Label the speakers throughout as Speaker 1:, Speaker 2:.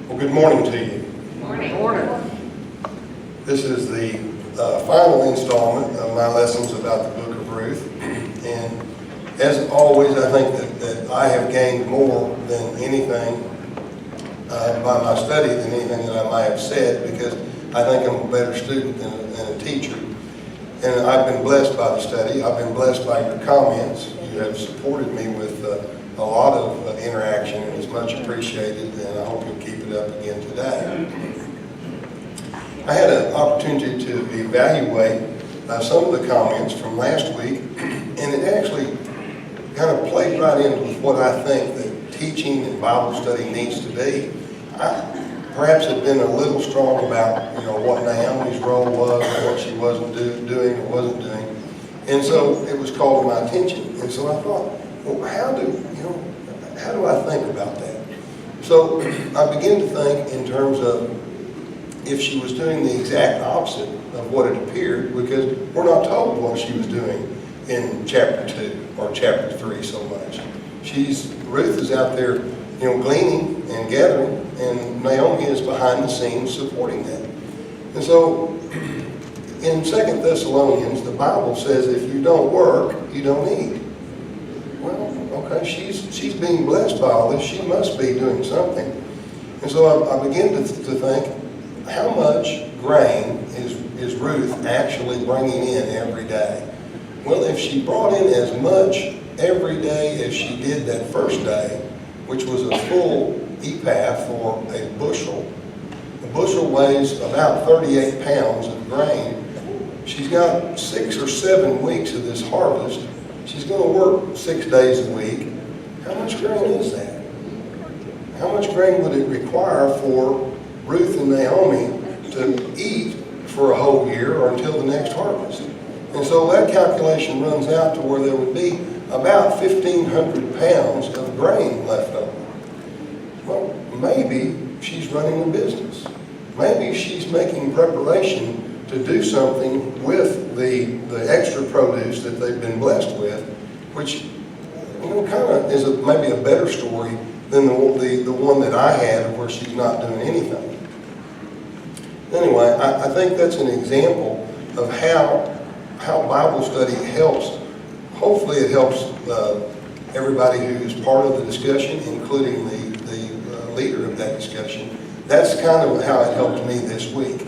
Speaker 1: Well, good morning to you.
Speaker 2: Morning.
Speaker 1: This is the final installment of my lessons about the book of Ruth. And as always, I think that I have gained more than anything by my study than anything that I might have said, because I think I'm a better student than a teacher. And I've been blessed by the study. I've been blessed by your comments. You have supported me with a lot of interaction, and it's much appreciated, and I hope you'll keep it up again today. I had an opportunity to evaluate some of the comments from last week, and it actually kind of played right in with what I think that teaching and Bible study needs to be. I perhaps had been a little strong about, what Naomi's role was, and what she wasn't doing or wasn't doing, and so it was called to my attention. And so I thought, well, how do I think about that? So I began to think in terms of if she was doing the exact opposite of what it appeared, because we're not told what she was doing in chapter 2 or chapter 3 so much. Ruth is out there, gleaning and gathering, and Naomi is behind the scenes supporting that. And so in 2 Thessalonians, the Bible says if you don't work, you don't eat. Well, okay, she's being blessed by all this. She must be doing something. And so I began to think, how much grain is Ruth actually bringing in every day? Well, if she brought in as much every day as she did that first day, which was a full ephah or a bushel weighs about 38 pounds of grain. She's got 6 or 7 weeks of this harvest. She's going to work 6 days a week. How much grain is that? How much grain would it require for Ruth and Naomi to eat for a whole year or until the next harvest? And so that calculation runs out to where there would be about 1,500 pounds of grain left over. Well, maybe she's running a business. Maybe she's making preparation to do something with the extra produce that they've been blessed with, which kind of is maybe a better story than the one that I had where she's not doing anything. Anyway, I think that's an example of how Bible study helps. Hopefully it helps everybody who's part of the discussion, including the leader of that discussion. That's kind of how it helped me this week.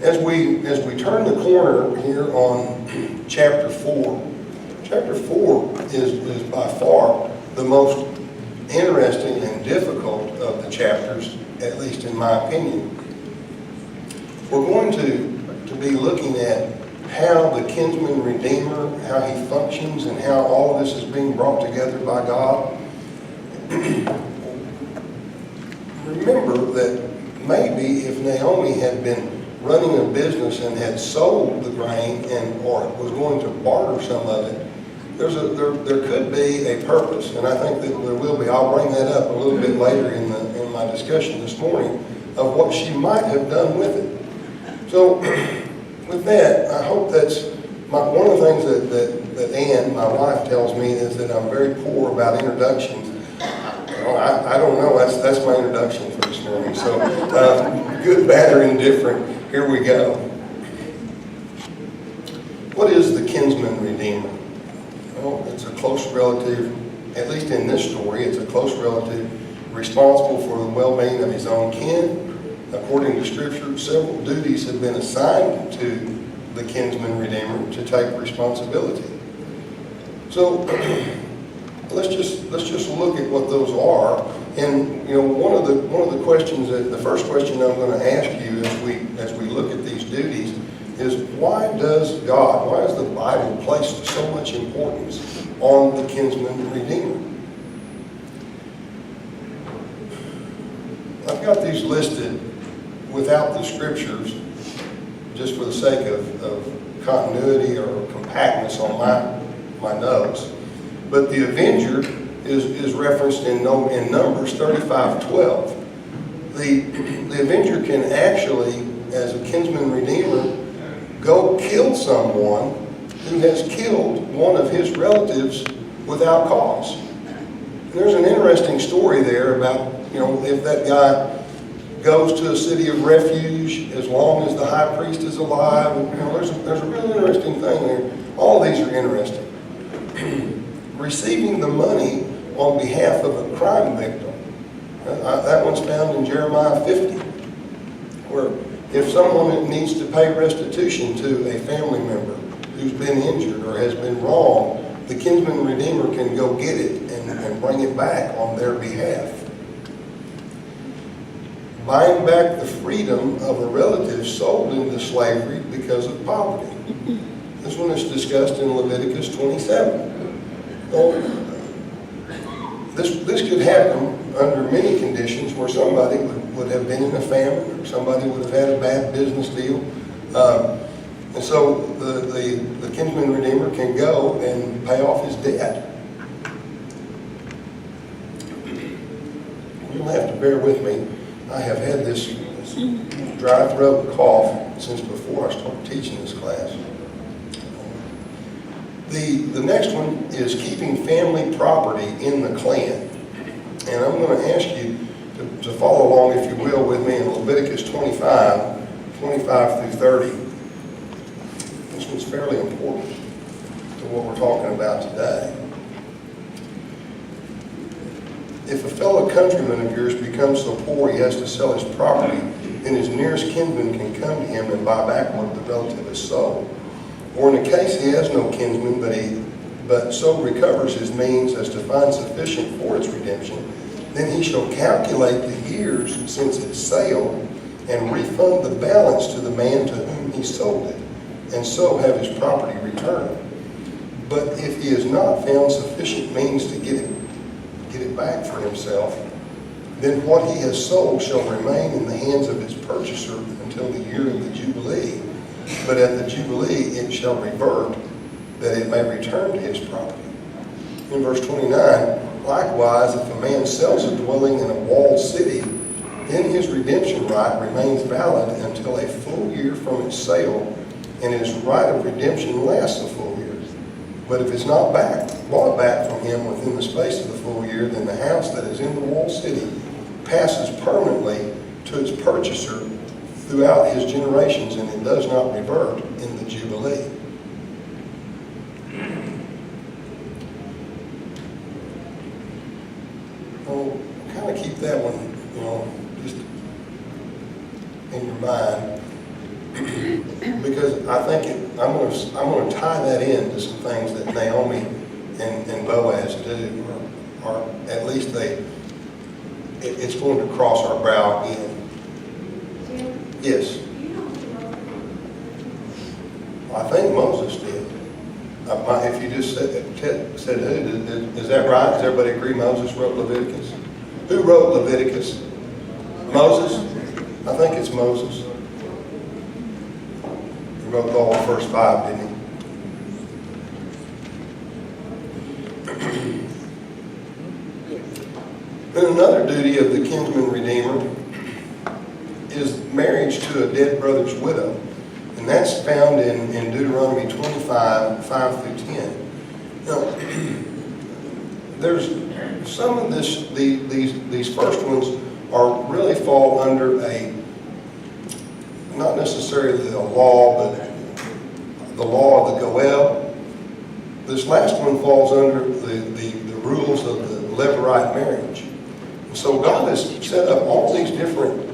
Speaker 1: As we turn the corner here on chapter 4, chapter 4 is by far the most interesting and difficult of the chapters, at least in my opinion. We're going to be looking at how the kinsman redeemer, how he functions, and how all of this is being brought together by God. Remember that maybe if Naomi had been running a business and had sold the grain or was going to barter some of it, there could be a purpose, and I think that there will be. I'll bring that up a little bit later in my discussion this morning of what she might have done with it. So with that, I hope that's one of the things that Ann, my wife, tells me is that I'm very poor about introductions. I don't know. That's my introduction for this morning. So good, bad, or indifferent. Here we go. What is the kinsman redeemer? Well, it's a close relative. At least in this story, it's a close relative responsible for the well-being of his own kin. According to Scripture, several duties have been assigned to the kinsman redeemer to take responsibility. So let's just look at what those are. And one of the questions the first question I'm going to ask you as we look at these duties is, why does the Bible place so much importance on the kinsman redeemer? I've got these listed without the scriptures, just for the sake of continuity or compactness on my notes. But the avenger is referenced in Numbers 35:12. The avenger can actually, as a kinsman redeemer, go kill someone who has killed one of his relatives without cause. there's an interesting story there about, if that guy goes to a city of refuge as long as the high priest is alive. And, there's a real interesting thing there. All of these are interesting. Receiving the money on behalf of a crime victim. That one's found in Jeremiah 50, where if someone needs to pay restitution to a family member who's been injured or has been wronged, the kinsman redeemer can go get it and bring it back on their behalf. Buying back the freedom of a relative sold into slavery because of poverty. This one is discussed in Leviticus 27. Well, this could happen under many conditions where somebody would have been in a famine, or somebody would have had a bad business deal. And so the kinsman redeemer can go and pay off his debt. You'll have to bear with me. I have had this dry throat and cough since before I started teaching this class. The next one is keeping family property in the clan. And I'm going to ask you to follow along, if you will, with me in Leviticus 25 through 30. This one's fairly important to what we're talking about today. If a fellow countryman of yours becomes so poor he has to sell his property, then his nearest kinsman can come to him and buy back what the relative has sold. Or in a case he has no kinsman, but so recovers his means as to find sufficient for its redemption, then he shall calculate the years since its sale and refund the balance to the man to whom he sold it, and so have his property returned. But if he has not found sufficient means to get it back for himself, then what he has sold shall remain in the hands of his purchaser until the year of the Jubilee. But at the Jubilee it shall revert, that it may return to his property. In verse 29, likewise, if a man sells a dwelling in a walled city, then his redemption right remains valid until a full year from its sale, and his right of redemption lasts a full year. But if it's not bought back from him within the space of the full year, then the house that is in the walled city passes permanently to its purchaser throughout his generations, and it does not revert in the Jubilee. Well, kind of keep that one, just in your mind, because I think I'm going to tie that in to some things that Naomi and Boaz do, or at least it's going to cross our brow again. Yes. I think Moses did. If you just said who, is that right? Does everybody agree Moses wrote Leviticus? Who wrote Leviticus? Moses? I think it's Moses. He wrote all the first 5, didn't he? Then another duty of the kinsman redeemer is marriage to a dead brother's widow. And that's found in Deuteronomy 25, 5 through 10. Now, there's some of these first ones really fall under not necessarily a law, but the law of the Goel. This last one falls under the rules of the Levirate marriage. So God has set up all these different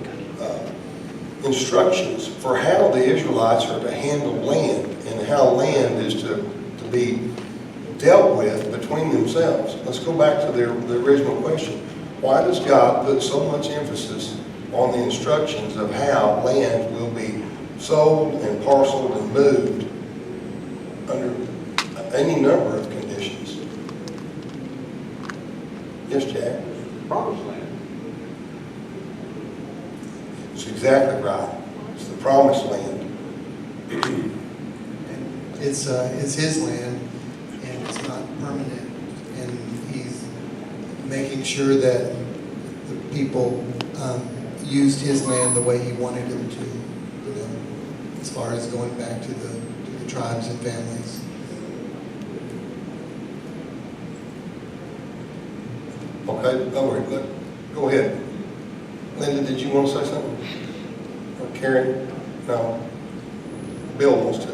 Speaker 1: instructions for how the Israelites are to handle land and how land is to be dealt with between themselves. Let's go back to the original question. Why does God put so much emphasis on the instructions of how land will be sold and parceled and moved under any number of conditions? Yes, Jack?
Speaker 2: Promised land.
Speaker 1: It's exactly right. It's the promised land.
Speaker 3: It's his land, and it's not permanent. And he's making sure that the people used his land the way he wanted them to. As far as going back to the tribes and families.
Speaker 1: Go ahead. Linda, did you want to say something? Or Karen? No. Bill wants to.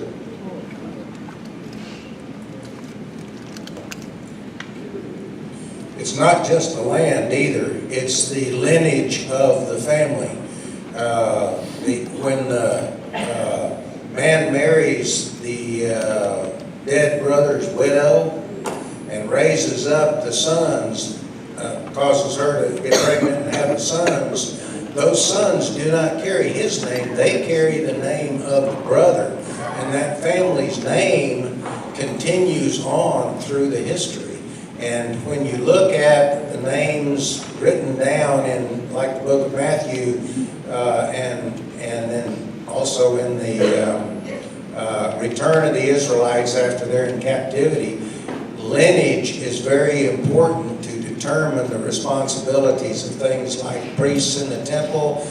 Speaker 2: It's not just the land either, it's the lineage of the family. When the man marries the dead brother's widow and raises up the sons, causes her to get pregnant and have sons, those sons do not carry his name, they carry the name of the brother. And that family's name continues on through the history. And when you look at the names written down in, like the book of Matthew, and then also in the return of the Israelites after they're in captivity, lineage is very important to determine the responsibilities of things like priests in the temple,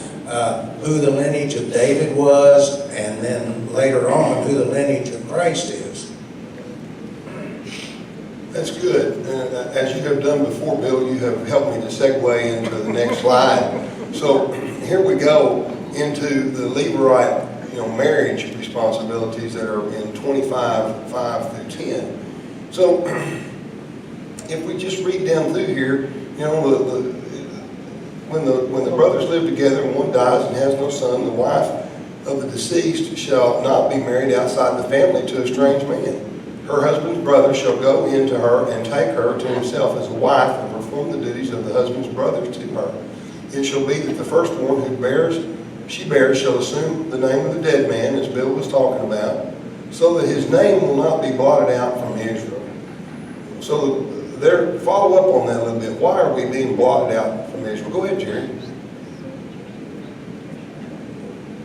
Speaker 2: who the lineage of David was, and then later on who the lineage of Christ is.
Speaker 1: That's good. And as you have done before, Bill, you have helped me to segue into the next slide. So here we go into the Levirate, marriage responsibilities that are in 25:5 through 10. So if we just read down through here, when the brothers live together and one dies and has no son, the wife of the deceased shall not be married outside the family to a strange man. Her husband's brother shall go in to her and take her to himself as a wife and perform the duties of the husband's brothers to her. It shall be that the firstborn she bears shall assume the name of the dead man, as Bill was talking about, so that his name will not be blotted out from Israel. So follow up on that a little bit. Why are we being blotted out from Israel? Go ahead, Jerry.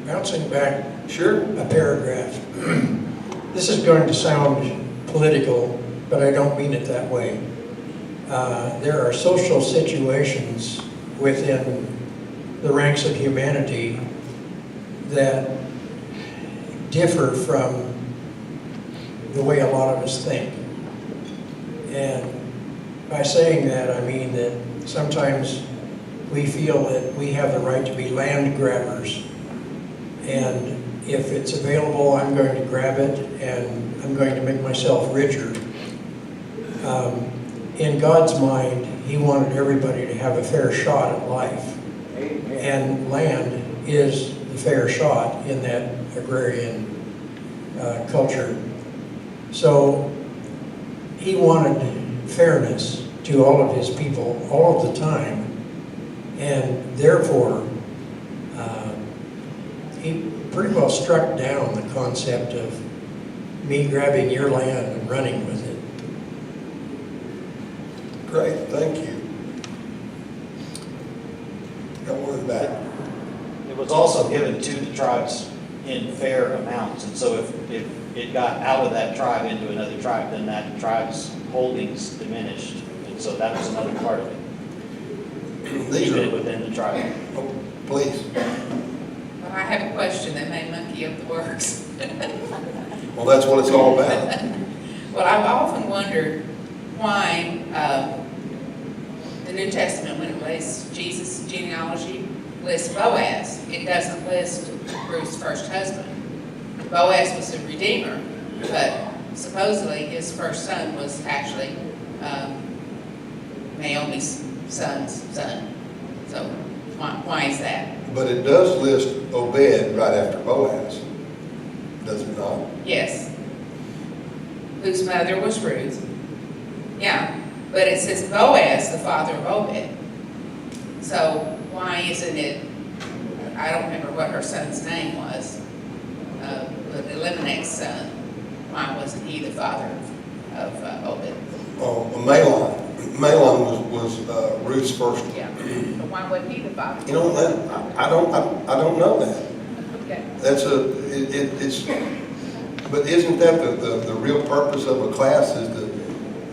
Speaker 4: Bouncing back
Speaker 1: Sure.
Speaker 4: a paragraph. This is going to sound political, but I don't mean it that way. There are social situations within the ranks of humanity that differ from the way a lot of us think. And by saying that, I mean that sometimes we feel that we have the right to be land grabbers. And if it's available, I'm going to grab it and I'm going to make myself richer. In God's mind, He wanted everybody to have a fair shot at life. And land is the fair shot in that agrarian culture. So He wanted fairness to all of His people all of the time. And therefore, He pretty well struck down the concept of me grabbing your land and running with it.
Speaker 1: Great, thank you. Got one in the back.
Speaker 5: It was also given to the tribes in fair amounts, and so if it got out of that tribe into another tribe, then that tribe's holdings diminished, and so that was another part of it.
Speaker 1: These
Speaker 5: Keeping it
Speaker 1: are,
Speaker 5: within the tribe.
Speaker 1: oh, please.
Speaker 6: Well, I have a question that may monkey up the works.
Speaker 1: Well, that's what it's all about.
Speaker 6: Well, I've often wondered why the New Testament, when it lists Jesus' genealogy, lists Boaz. It doesn't list Ruth's first husband. Boaz was a redeemer, but supposedly his first son was actually Naomi's son's son. So why is that?
Speaker 1: But it does list Obed right after Boaz, does it not?
Speaker 6: Yes. Whose mother was Ruth. Yeah, but it says Boaz, the father of Obed. So why isn't it, I don't remember what her son's name was, but Elimelech's son, why wasn't he the father of Obed?
Speaker 1: Oh, Mahlon. Mahlon was Ruth's first.
Speaker 6: Yeah, but why wasn't he the father?
Speaker 1: I don't know that.
Speaker 6: Okay.
Speaker 1: It's but isn't that the real purpose of a class is that,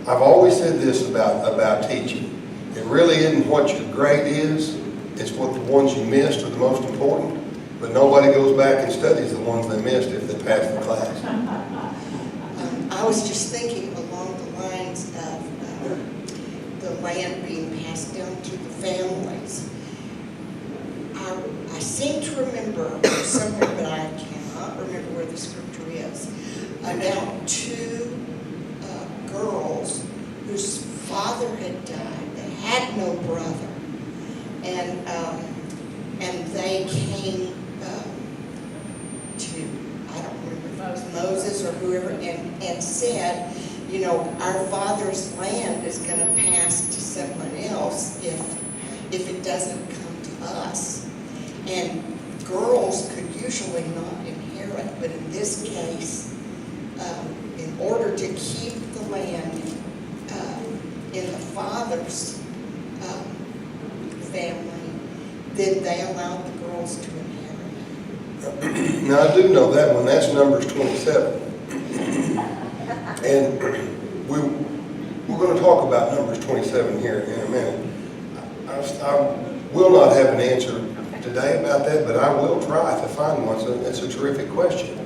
Speaker 1: I've always said this about teaching. It really isn't what your grade is, it's what the ones you missed are the most important, but nobody goes back and studies the ones they missed if they pass the class.
Speaker 7: I was just thinking along the lines of the land being passed passed down to the families. I seem to remember somewhere, but I cannot remember where the scripture is, about two girls whose father had died. They had no brother. And they came to, I don't remember if it was Moses or whoever, and said, you know, our father's land is going to pass to someone else if it doesn't come to us. And girls could usually not inherit, but in this case, in order to keep the land in the father's family, then they allowed the girls to inherit.
Speaker 1: Now, I do know that one, that's Numbers 27. And we're going to talk about Numbers 27 here in a minute. I will not have an answer today about that, but I will try to find one. So it's a terrific question.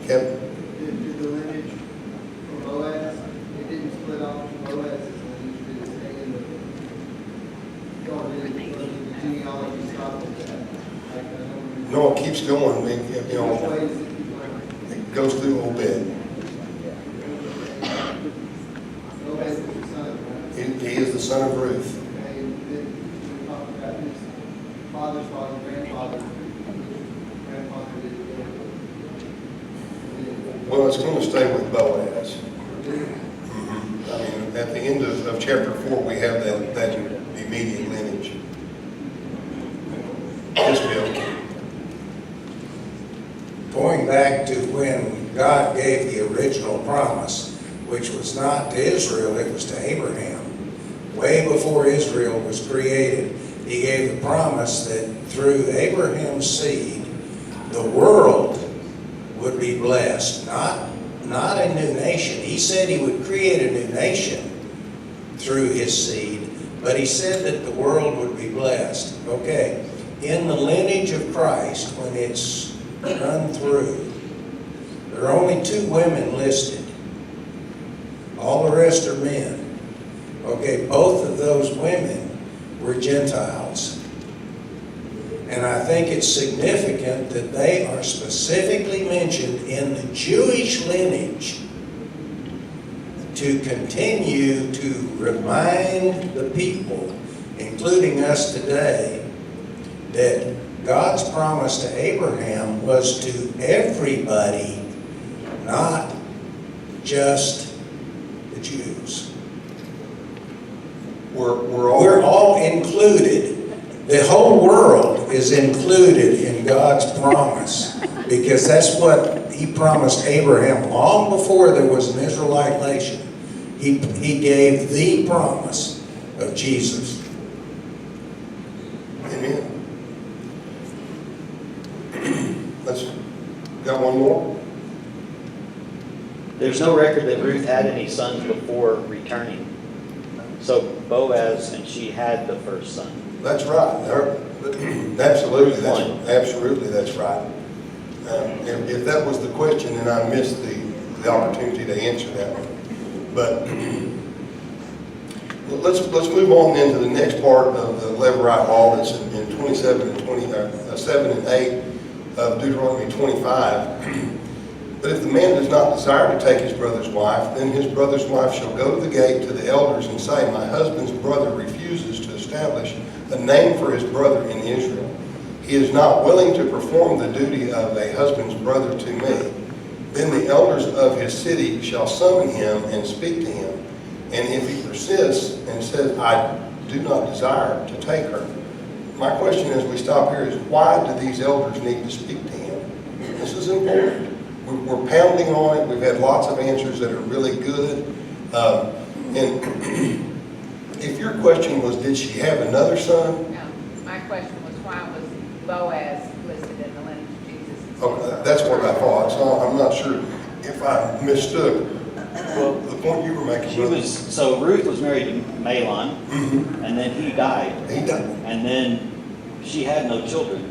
Speaker 1: Kevin?
Speaker 8: Did the lineage from Boaz, it didn't split off from Boaz's lineage, did it stay in the, or did the genealogy stop at that? Like, I don't remember.
Speaker 1: No, it keeps going. You
Speaker 8: Which
Speaker 1: know,
Speaker 8: way does it keep going?
Speaker 1: it goes through Obed.
Speaker 8: Boaz is the son, right?
Speaker 1: He is the son of Ruth.
Speaker 8: Okay, and then we talked about his father's father, grandfather did
Speaker 1: Well, it's going to stay with Boaz. I mean, at the end of chapter 4, we have that immediate lineage. Yes, Bill?
Speaker 2: Going back to when God gave the original promise, which was not to Israel, it was to Abraham. Way before Israel was created, he gave the promise that through Abraham's seed, the world would be blessed, not a new nation. He said he would create a new nation through his seed, but he said that the world would be blessed. Okay, in the lineage of Christ, when it's run through, there are only 2 women listed. All the rest are men. Okay, both of those women were Gentiles. And I think it's significant that they are specifically mentioned in the Jewish lineage to continue to remind the people, including us today, that God's promise to Abraham was to everybody, not just the Jews. We're all included. The whole world is included in God's promise because that's what he promised Abraham long before there was an Israelite nation. He gave the promise of Jesus.
Speaker 1: Amen. Got one more?
Speaker 5: There's no record that Ruth had any sons before returning. So Boaz and she had the first son.
Speaker 1: That's right. Absolutely, that's right. If that was the question, then I missed the opportunity to answer that one. But let's move on then to the next part of the Levirate law that's in 27 and 7 and 8 of Deuteronomy 25. But if the man does not desire to take his brother's wife, then his brother's wife shall go to the gate to the elders and say, my husband's brother refuses to establish a name for his brother in Israel. He is not willing to perform the duty of a husband's brother to me. Then the elders of his city shall summon him and speak to him. And if he persists and says, I do not desire to take her. My question as we stop here is, why do these elders need to speak to him? This is important. We're pounding on it. We've had lots of answers that are really good. And if your question was, did she have another son?
Speaker 6: No, my question was, why was Boaz listed in the lineage of Jesus?
Speaker 1: Okay, that's what I thought. So I'm not sure if I mistook the point you were making.
Speaker 5: So Ruth was married to Mahlon, and then he died.
Speaker 1: He died.
Speaker 5: And then she had no children.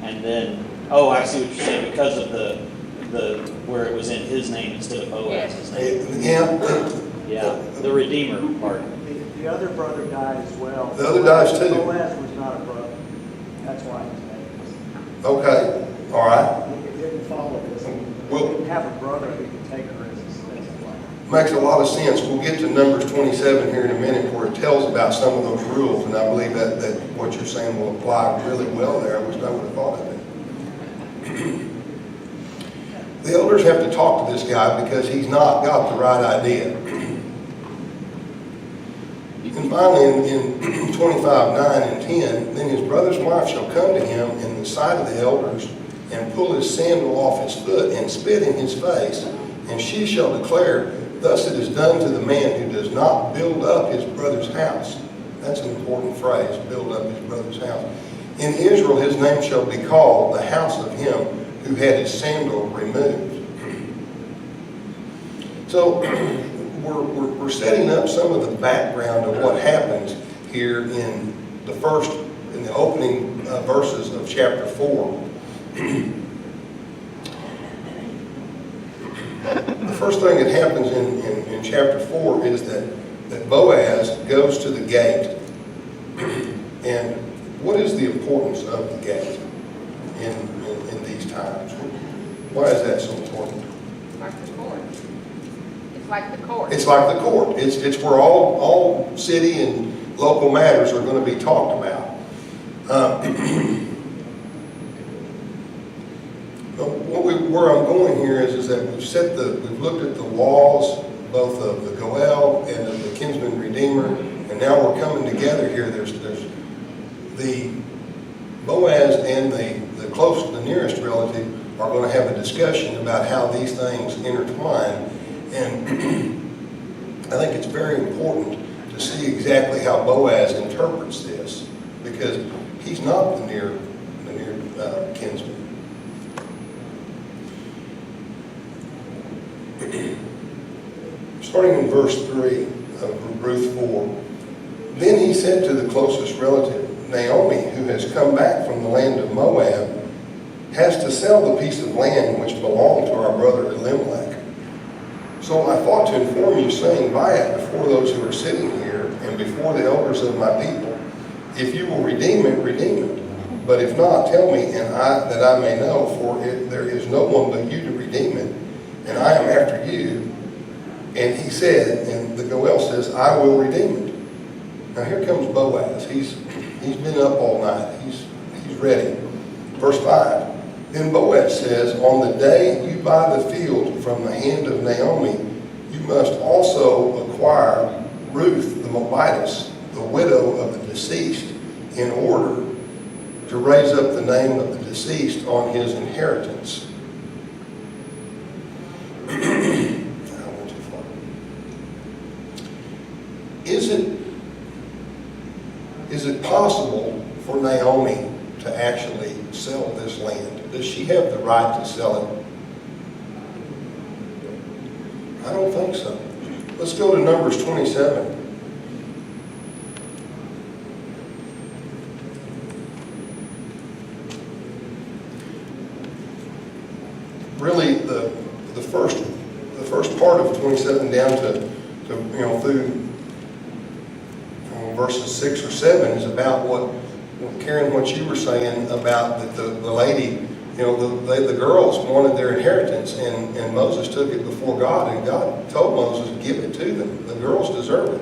Speaker 5: And then, oh, I see what you're saying, because of the where it was in his name instead of Boaz's name.
Speaker 1: Yeah.
Speaker 5: Yeah, the Redeemer part.
Speaker 9: The other brother died as well.
Speaker 1: The other dies too.
Speaker 9: Boaz was not a brother. That's why his name was.
Speaker 1: Okay, all right.
Speaker 9: It didn't follow this. He
Speaker 1: Well-
Speaker 9: didn't have a brother who could take her as a wife.
Speaker 1: Makes a lot of sense. We'll get to Numbers 27 here in a minute where it tells about some of those rules, and I believe that what you're saying will apply really well there. I wish I would have thought of it. The elders have to talk to this guy because he's not got the right idea. And finally, in 25:9 and 10, then his brother's wife shall come to him in the sight of the elders and pull his sandal off his foot and spit in his face, and she shall declare, thus it is done to the man who does not build up his brother's house. That's an important phrase, build up his brother's house. In Israel his name shall be called the house of him who had his sandal removed. So we're setting up some of the background of what happens here in the opening verses of chapter 4. The first thing that happens in chapter 4 is that Boaz goes to the gate. And what is the importance of the gate in these times? Why is that so important?
Speaker 6: Like the court. It's like the court.
Speaker 1: It's like the court. It's where all city and local matters are going to be talked about. Where I'm going here is that we've looked at the laws, both of the Goel and of the kinsman redeemer, and now we're coming together here. There's the Boaz and the nearest relative are going to have a discussion about how these things intertwine, and I think it's very important to see exactly how Boaz interprets this, because he's not the near kinsman. Starting in verse 3 of Ruth 4, then he said to the closest relative, Naomi, who has come back from the land of Moab, has to sell the piece of land which belonged to our brother Elimelech. So I thought to inform you, saying, buy it before those who are sitting here and before the elders of my people. If you will redeem it, redeem it. But if not, tell me, that I may know, for there is no one but you to redeem it, and I am after you. And he said, and the Goel says, I will redeem it. Now here comes Boaz. He's been up all night. He's ready. Verse 5. Then Boaz says, on the day you buy the field from the hand of Naomi, you must also acquire Ruth the Moabitess, the widow of the deceased, in order to raise up the name of the deceased on his inheritance. Is it possible for Naomi to actually sell this land? Does she have the right to sell it? I don't think so. Let's go to Numbers 27. Really, the first part of 27 down to through verses 6 or 7 is about Karen, what you were saying about that the lady, the girls wanted their inheritance, and Moses took it before God, and God told Moses to give it to them. The girls deserve it.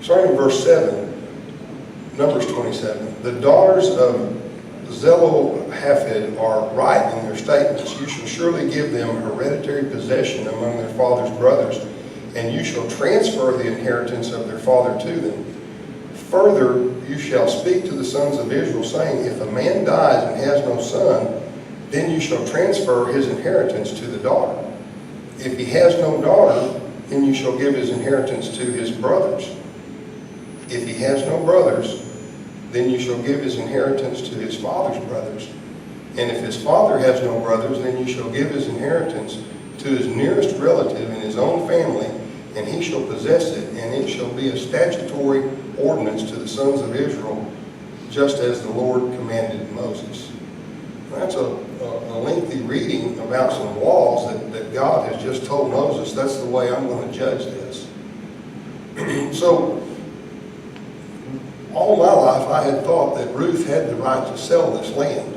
Speaker 1: Starting in verse 7, Numbers 27, the daughters of Zelophehad are right in their statements. You shall surely give them hereditary possession among their father's brothers, and you shall transfer the inheritance of their father to them. Further, you shall speak to the sons of Israel, saying, if a man dies and has no son, then you shall transfer his inheritance to the daughter. If he has no daughter, then you shall give his inheritance to his brothers. If he has no brothers, then you shall give his inheritance to his father's brothers. And if his father has no brothers, then you shall give his inheritance to his nearest relative in his own family, and he shall possess it, and it shall be a statutory ordinance to the sons of Israel, just as the Lord commanded Moses. That's a lengthy reading about some laws that God has just told Moses, that's the way I'm going to judge this. So, all my life I had thought that Ruth had the right to sell this land.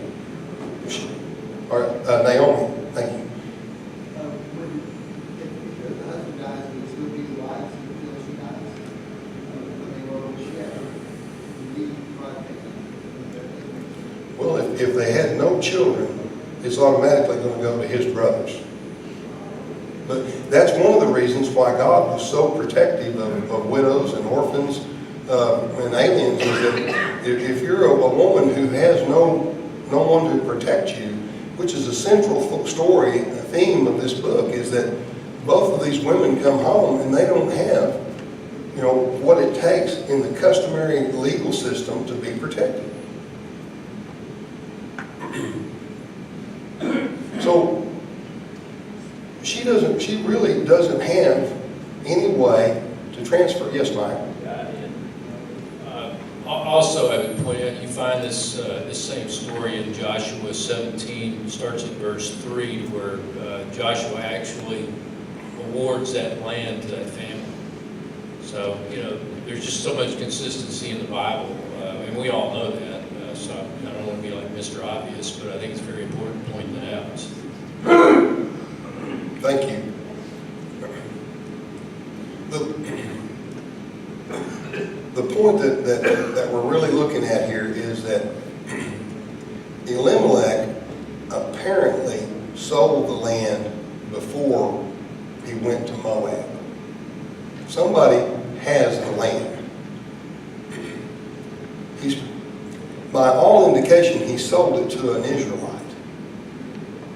Speaker 1: Naomi, thank you.
Speaker 8: If the husband dies, would it still be the wife until she dies? Or would she have to leave private?
Speaker 1: Well, if they had no children, it's automatically going to go to his brothers. But that's one of the reasons why God was so protective of widows and orphans and aliens, is that if you're a woman who has no one to protect you, which is a central story, a theme of this book, is that both of these women come home and they don't have, what it takes in the customary legal system to be protected. So she really doesn't have any way to transfer. Yes, Mike?
Speaker 10: Also, I would point out, you find this same story in Joshua 17, starts at verse 3, where Joshua actually awards that land to that family. So, there's just so much consistency in the Bible, and we all know that. So I don't want to be like Mr. Obvious, but I think it's very important to point that out.
Speaker 1: Thank you. The point that we're really looking at here is that Elimelech apparently sold the land before he went to Moab. Somebody has the land. By all indication, he sold it to an Israelite.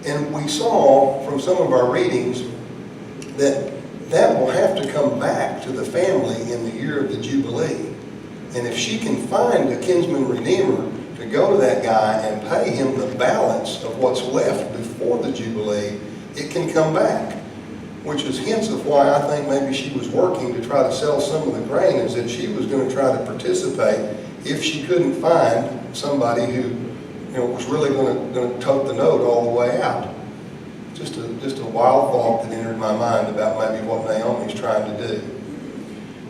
Speaker 1: And we saw from some of our readings that will have to come back to the family in the year of the Jubilee. And if she can find a kinsman redeemer to go to that guy and pay him the balance of what's left before the Jubilee, it can come back. Which is hints of why I think maybe she was working to try to sell some of the grain, is that she was going to try to participate if she couldn't find somebody who was really going to tote the note all the way out. Just a wild thought that entered my mind about maybe what Naomi's trying to do.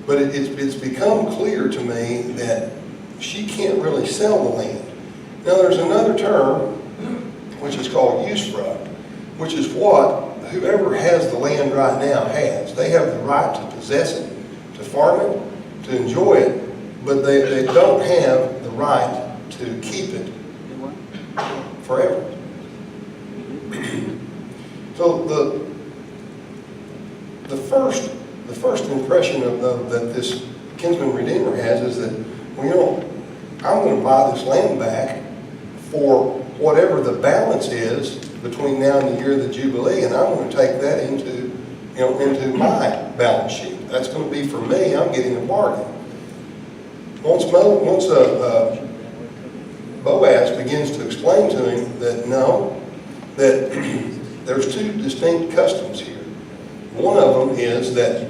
Speaker 1: But it's become clear to me that she can't really sell the land. Now there's another term which is called usfra, which is what whoever has the land right now has. They have the right to possess it, to farm it, to enjoy it, but they don't have the right to keep it forever. So the first impression that this kinsman redeemer has is that, I'm going to buy this land back for whatever the balance is between now and the year of the Jubilee, and I'm going to take that into my balance sheet. That's going to be for me. I'm getting a bargain. Once Boaz begins to explain to him that that there's two distinct customs here. One of them is that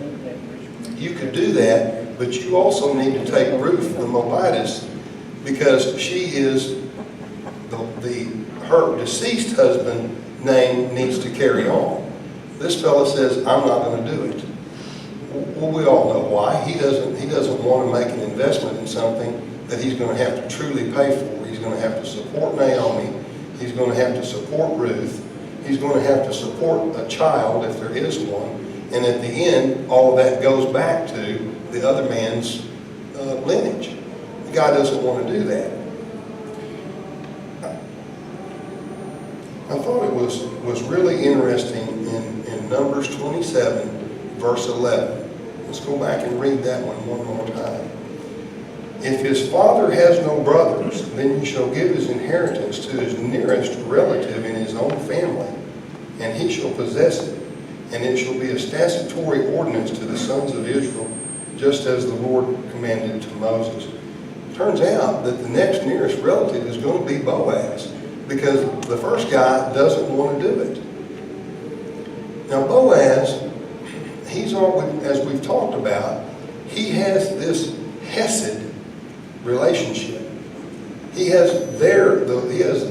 Speaker 1: you could do that, but you also need to take Ruth the Moabitess, because she is her deceased husband's name needs to carry on. This fellow says, I'm not going to do it. Well, we all know why. He doesn't want to make an investment in something that he's going to have to truly pay for. He's going to have to support Naomi. He's going to have to support Ruth. He's going to have to support a child if there is one. And at the end, all of that goes back to the other man's lineage. The guy doesn't want to do that. I thought it was really interesting in Numbers 27, verse 11. Let's go back and read that one more time. If his father has no brothers, then you shall give his inheritance to his nearest relative in his own family, and he shall possess it. And it shall be a statutory ordinance to the sons of Israel, just as the Lord commanded to Moses. It turns out that the next nearest relative is going to be Boaz, because the first guy doesn't want to do it. Now Boaz, as we've talked about, he has this hesed relationship. He has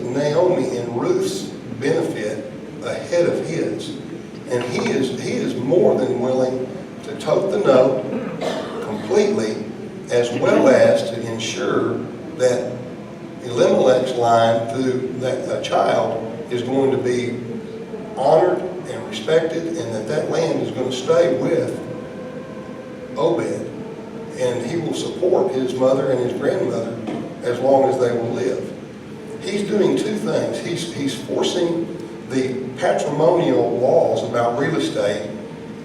Speaker 1: Naomi and Ruth's benefit ahead of his. And he is more than willing to tote the note completely, as well as to ensure that Elimelech's line through that child is going to be honored and respected, and that land is going to stay with Obed. And he will support his mother and his grandmother as long as they will live. He's doing two things. He's forcing the patrimonial laws about real estate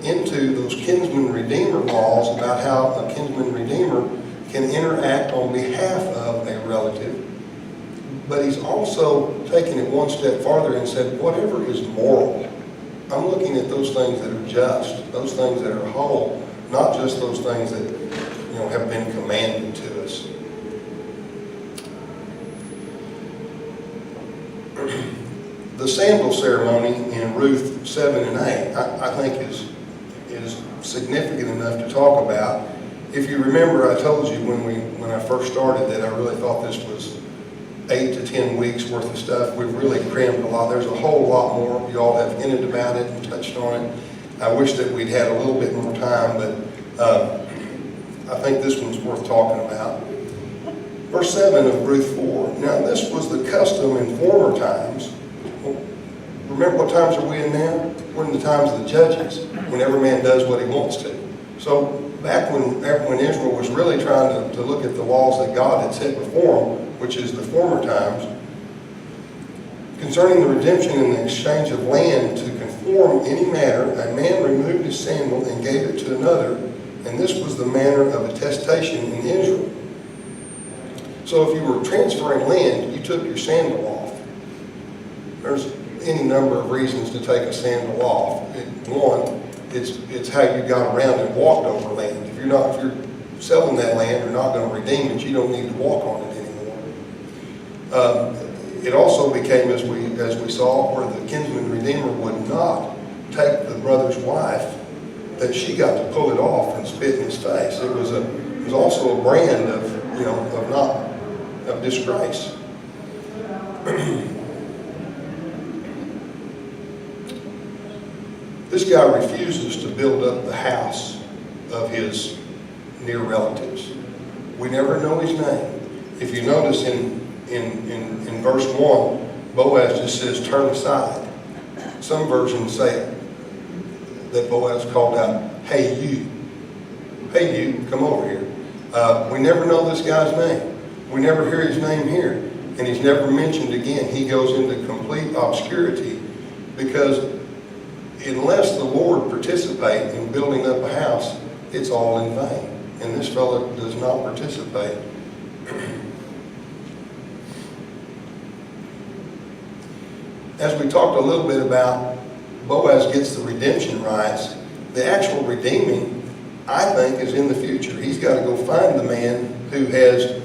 Speaker 1: into those kinsman-redeemer laws about how a kinsman-redeemer can interact on behalf of a relative. But he's also taken it one step farther and said, whatever is moral, I'm looking at those things that are just, those things that are whole, not just those things that have been commanded to us. The sandal ceremony in Ruth 7 and 8, I think is significant enough to talk about. If you remember, I told you when I first started that I really thought this was 8 to 10 weeks worth of stuff. We've really crammed a lot. There's a whole lot more. You all have hinted about it and touched on it. I wish that we'd had a little bit more time, but I think this one's worth talking about. Verse 7 of Ruth 4. Now this was the custom in former times. Remember what times are we in now? We're in the times of the judges, when every man does what he wants to. So back when Israel was really trying to look at the laws that God had set before them, which is the former times, concerning the redemption and the exchange of land to conform any matter, a man removed his sandal and gave it to another, and this was the manner of attestation in Israel. So if you were transferring land, you took your sandal off. There's any number of reasons to take a sandal off. One, it's how you got around and walked over land. If you're selling that land or not going to redeem it, you don't need to walk on it anymore. It also became, as we saw, where the kinsman redeemer would not take the brother's wife, that she got to pull it off and spit in his face. It was also a brand of disgrace. This guy refuses to build up the house of his near relatives. We never know his name. If you notice in verse 1, Boaz just says, turn aside. Some versions say that Boaz called out, hey you, come over here. We never know this guy's name. We never hear his name here. And he's never mentioned again. He goes into complete obscurity because unless the Lord participate in building up a house, it's all in vain. And this fellow does not participate. As we talked a little bit about, Boaz gets the redemption rights. The actual redeeming, I think, is in the future. He's got to go find the man who has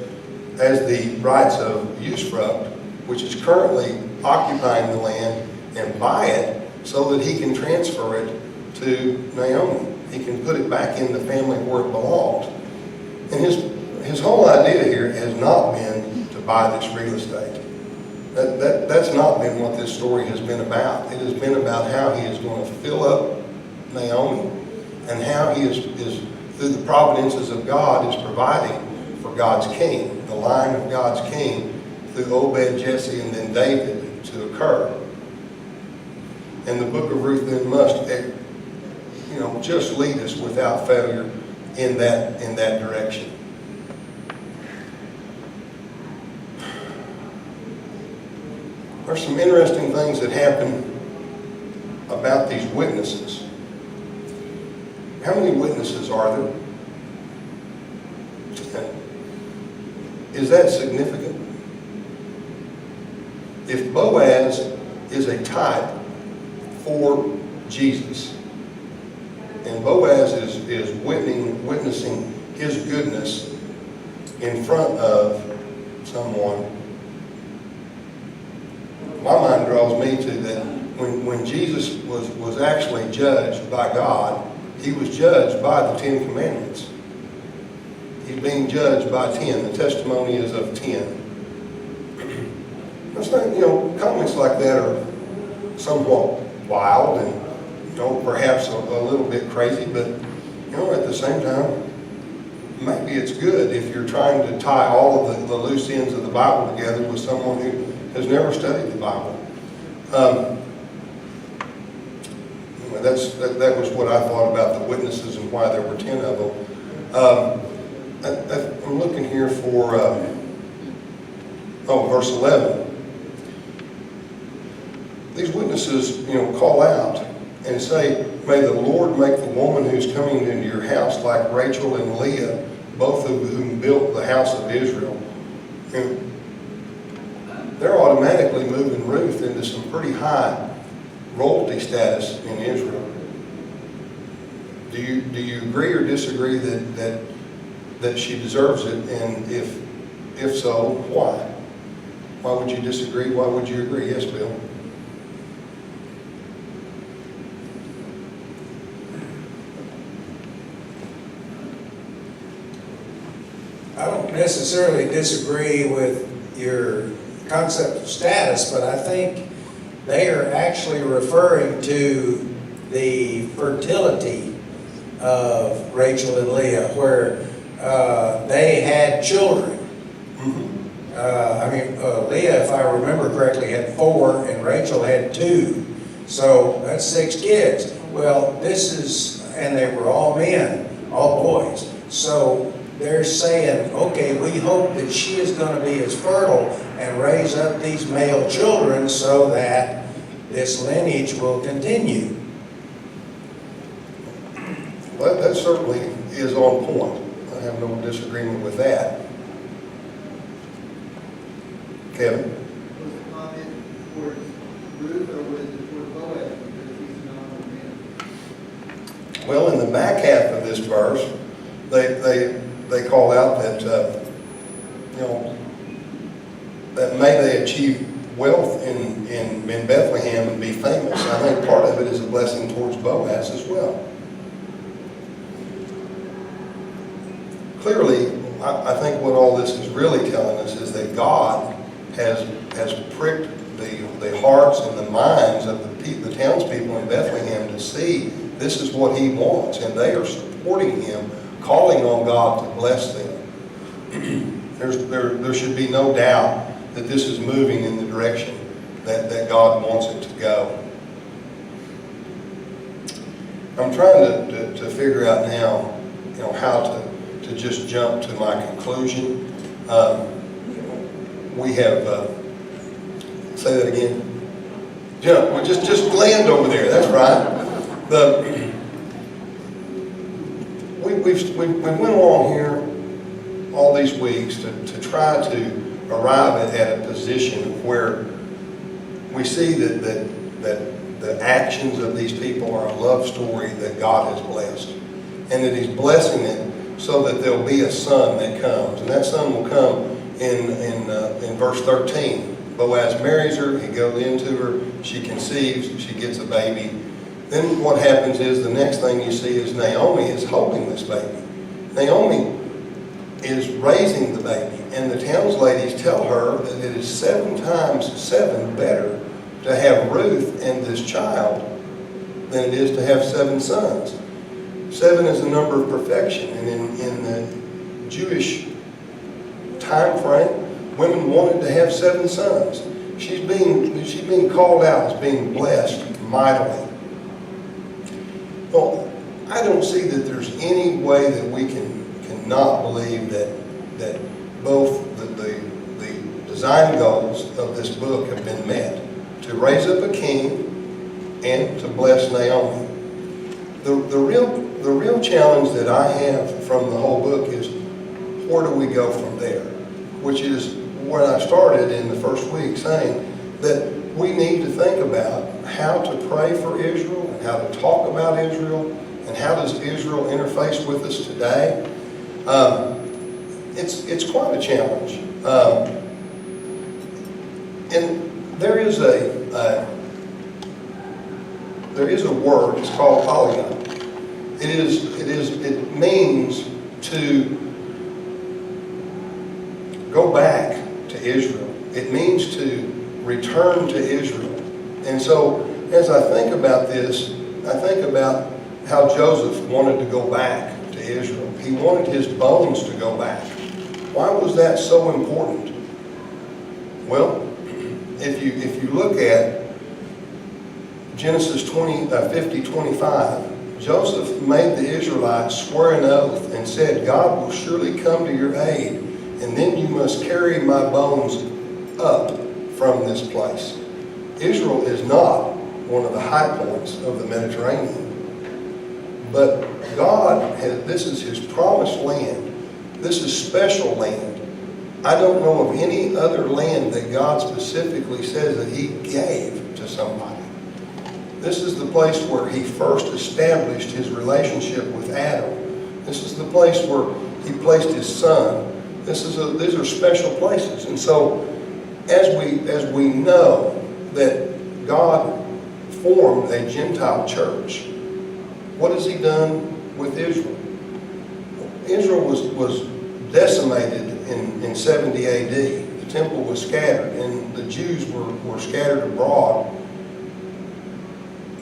Speaker 1: the rights of usufruct, which is currently occupying the land, and buy it so that he can transfer it to Naomi. He can put it back in the family where it belongs. And his whole idea here has not been to buy this real estate. That's not been what this story has been about. It has been about how he is going to fill up Naomi and how he is through the providences of God, is providing for God's king, the line of God's king through Obed, Jesse, and then David to occur. And the book of Ruth then must, just lead us without failure in that direction. There's some interesting things that happen about these witnesses. How many witnesses are there? Is that significant? If Boaz is a type for Jesus, and Boaz is witnessing his goodness in front of someone, my mind draws me to that when Jesus was actually judged by God, he was judged by the 10 Commandments. He's being judged by 10. The testimony is of 10. It's not, comments like that are somewhat wild and, perhaps a little bit crazy, but, at the same time, maybe it's good if you're trying to tie all of the loose ends of the Bible together with someone who has never studied the Bible. That was what I thought about the witnesses and why there were 10 of them. I'm looking here for, verse 11. These witnesses, call out and say, may the Lord make the woman who's coming into your house like Rachel and Leah, both of whom built the house of Israel. And they're automatically moving Ruth into some pretty high royalty status in Israel. Do you agree or disagree that she deserves it? And if so, why? Why would you disagree? Why would you agree? Yes, Bill.
Speaker 2: I don't necessarily disagree with your concept of status, but I think they are actually referring to the fertility of Rachel and Leah, where they had children. Leah, if I remember correctly, had 4, and Rachel had 2. So that's 6 kids. Well, and they were all men, all boys. So they're saying, okay, we hope that she is going to be as fertile and raise up these male children so that this lineage will continue.
Speaker 1: Well, that certainly is on point. I have no disagreement with that. Kevin?
Speaker 8: Was the comment towards Ruth or was it towards Boaz because he's an honorable man?
Speaker 1: Well, in the back half of this verse, they call out that, that may they achieve wealth in Bethlehem and be famous. I think part of it is a blessing towards Boaz as well. Clearly, I think what all this is really telling us is that God has pricked the hearts and the minds of the townspeople in Bethlehem to see this is what he wants, and they are supporting him, calling on God to bless them. There should be no doubt that this is moving in the direction that God wants it to go. I'm trying to figure out now, how to just jump to my conclusion. We have, say that again. Jump. Well, just land over there. That's right. We went along here all these weeks to try to arrive at a position where we see that the actions of these people are a love story that God has blessed, and that he's blessing it so that there'll be a son that comes, and that son will come in verse 13. Boaz marries her, he goes into her, she conceives, she gets a baby. Then what happens is the next thing you see is Naomi is holding this baby. Naomi is raising the baby, and the town's ladies tell her that it is 7 times 7 better to have Ruth and this child than it is to have 7 sons. 7 is the number of perfection, and in the Jewish time frame, women wanted to have 7 sons. She's being called out as being blessed mightily. Well, I don't see that there's any way that we cannot believe that both the design goals of this book have been met, to raise up a king and to bless Naomi. The real challenge that I have from the whole book is, where do we go from there? Which is where I started in the first week, saying that we need to think about how to pray for Israel and how to talk about Israel and how does Israel interface with us today. It's quite a challenge. And there is a word, it's called polygon. It means to go back to Israel. It means to return to Israel. And so, as I think about this, I think about how Joseph wanted to go back to Israel. He wanted his bones to go back. Why was that so important? Well, if you look at Genesis 50:25, Joseph made the Israelites swear an oath and said, God will surely come to your aid, and then you must carry my bones up from this place. Israel is not one of the high points of the Mediterranean, but God this is his promised land. This is special land. I don't know of any other land that God specifically says that he gave to somebody. This is the place where he first established his relationship with Adam. This is the place where he placed his son. These are special places. And so, as we know that God formed a Gentile church, what has he done with Israel? Israel was decimated in 70 AD. The temple was scattered, and the Jews were scattered abroad.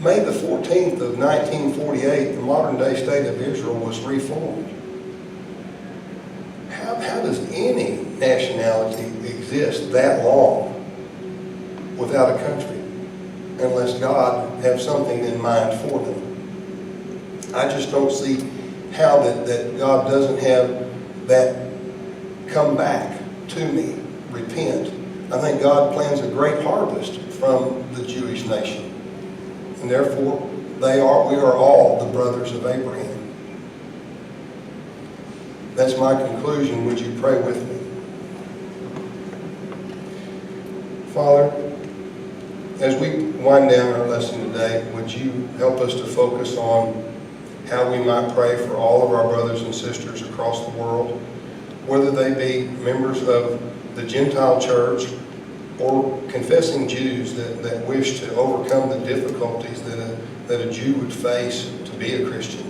Speaker 1: May the 14th of 1948, the modern-day state of Israel was reformed. How does any nationality exist that long without a country, unless God has something in mind for them? I just don't see how that God doesn't have that come back to me, repent. I think God plans a great harvest from the Jewish nation. And therefore, we are all the brothers of Abraham. That's my conclusion. Would you pray with me? Father, as we wind down our lesson today, would you help us to focus on how we might pray for all of our brothers and sisters across the world, whether they be members of the Gentile church or confessing Jews that wish to overcome the difficulties that a Jew would face to be a Christian.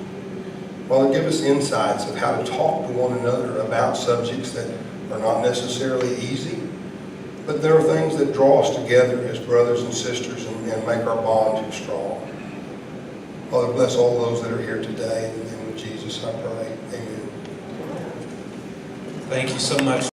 Speaker 1: Father, give us insights of how to talk to one another about subjects that are not necessarily easy, but there are things that draw us together as brothers and sisters and make our bond strong. Father, bless all those that are here today. In the name of Jesus, I pray. Amen.
Speaker 10: Thank you so much.